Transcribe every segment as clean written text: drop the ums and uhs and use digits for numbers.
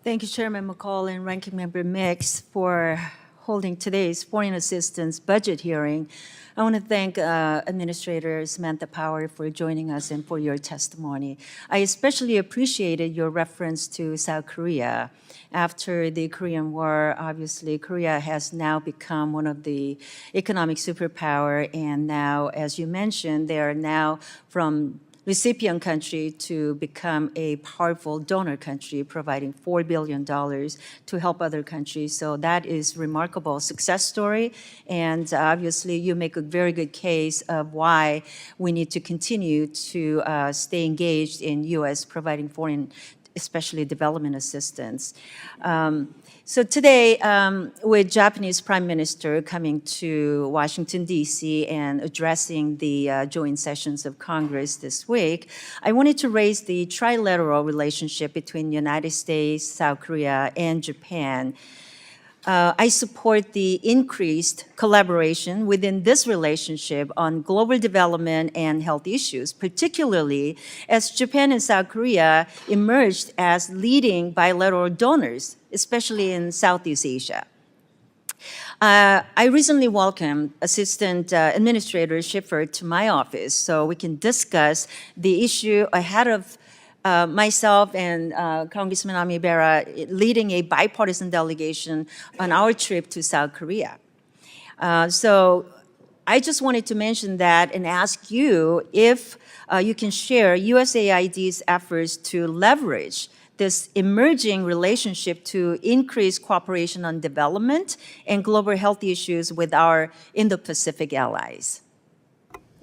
Thank you, Chairman McCall and Ranking Member Mix, for holding today's foreign assistance budget hearing. I want to thank Administrator Samantha Power for joining us and for your testimony. I especially appreciated your reference to South Korea. After the Korean War, obviously, Korea has now become one of the economic superpower, and now, as you mentioned, they are now from recipient country to become a powerful donor country, providing $4 billion to help other countries. So that is remarkable success story. And obviously, you make a very good case of why we need to continue to stay engaged in U.S. providing foreign, especially development assistance. So today, with Japanese Prime Minister coming to Washington, D.C. and addressing the joint sessions of Congress this week, I wanted to raise the trilateral relationship between United States, South Korea, and Japan. I support the increased collaboration within this relationship on global development and health issues, particularly as Japan and South Korea emerged as leading bilateral donors, especially in Southeast Asia. I recently welcomed Assistant Administrator Schiffer to my office so we can discuss the issue ahead of myself and Congressman Ami Bera leading a bipartisan delegation on our trip to South Korea. So I just wanted to mention that and ask you if you can share USAID's efforts to leverage this emerging relationship to increase cooperation on development and global health issues with our Indo-Pacific allies.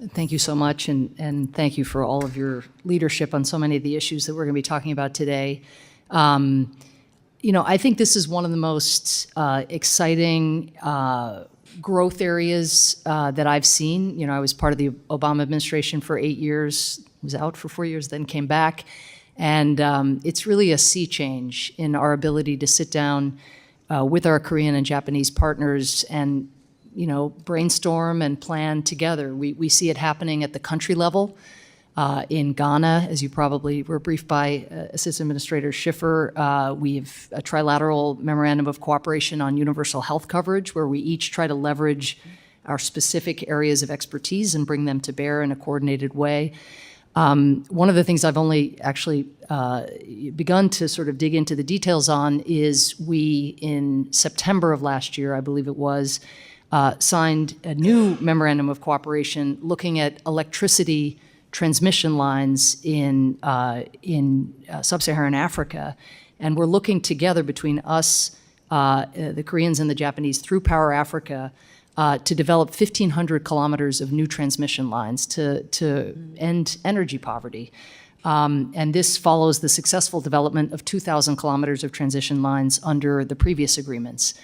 Thank you so much, and thank you for all of your leadership on so many of the issues that we're going to be talking about today. I think this is one of the most exciting growth areas that I've seen. I was part of the Obama administration for 8 years, was out for 4 years, then came back. And it's really a sea change in our ability to sit down with our Korean and Japanese partners and brainstorm and plan together. We see it happening at the country level. In Ghana, as you probably were briefed by Assistant Administrator Schiffer, we have a trilateral memorandum of cooperation on universal health coverage, where we each try to leverage our specific areas of expertise and bring them to bear in a coordinated way. One of the things I've only actually begun to sort of dig into the details on is we, in September of last year, I believe it was, signed a new memorandum of cooperation looking at electricity transmission lines in sub-Saharan Africa. And we're looking together between us, the Koreans and the Japanese, through Power Africa, to develop 1,500 kilometers of new transmission lines to end energy poverty. And this follows the successful development of 2,000 kilometers of transition lines under the previous agreements.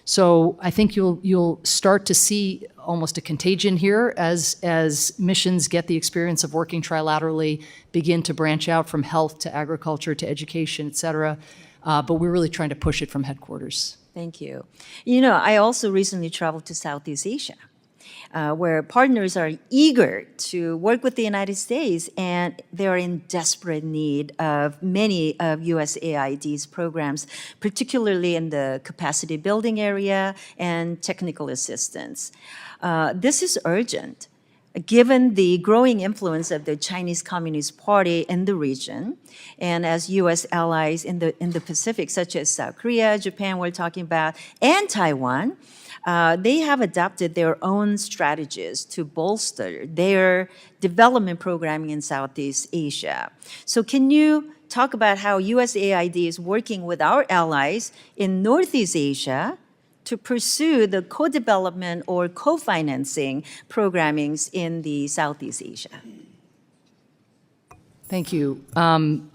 So I think you'll start to see almost a contagion here as missions get the experience of working trilaterally, begin to branch out from health to agriculture to education, et cetera. But we're really trying to push it from headquarters. Thank you. I also recently traveled to Southeast Asia, where partners are eager to work with the United States, and they're in desperate need of many of USAID's programs, particularly in the capacity building area and technical assistance. This is urgent, given the growing influence of the Chinese Communist Party in the region, and as U.S. allies in the Pacific, such as South Korea, Japan, we're talking about, and Taiwan, they have adopted their own strategies to bolster their development programming in Southeast Asia. So can you talk about how USAID is working with our allies in Northeast Asia to pursue the co-development or co-financing programmings in the Southeast Asia? Thank you.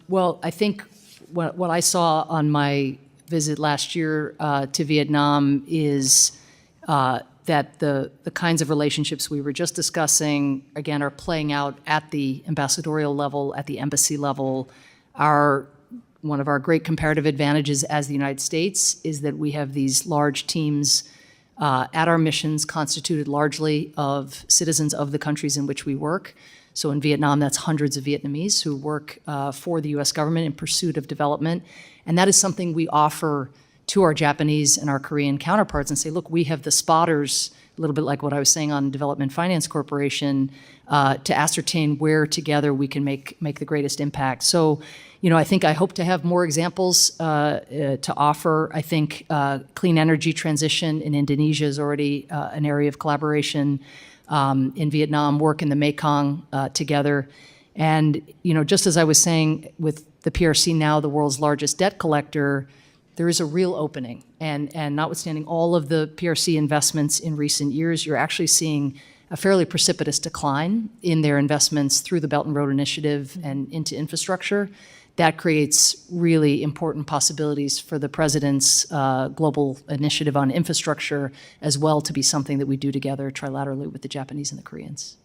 Well, I think what I saw on my visit last year to Vietnam is that the kinds of relationships we were just discussing, again, are playing out at the ambassadorial level, at the embassy level. One of our great comparative advantages as the United States is that we have these large teams at our missions constituted largely of citizens of the countries in which we work. So in Vietnam, that's hundreds of Vietnamese who work for the U.S. government in pursuit of development. And that is something we offer to our Japanese and our Korean counterparts and say, look, we have the spotters, a little bit like what I was saying on Development Finance Corporation, to ascertain where together we can make the greatest impact. So, I hope to have more examples to offer. I think clean energy transition in Indonesia is already an area of collaboration. In Vietnam, work in the Mekong together. And, just as I was saying, with the PRC now the world's largest debt collector, there is a real opening. And notwithstanding all of the PRC investments in recent years, you're actually seeing a fairly precipitous decline in their investments through the Belt and Road Initiative and into infrastructure. That creates really important possibilities for the President's global initiative on infrastructure as well to be something that we do together trilaterally with the Japanese and the Koreans.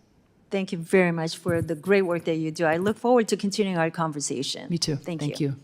Thank you very much for the great work that you do. I look forward to continuing our conversation. Me too. Thank you.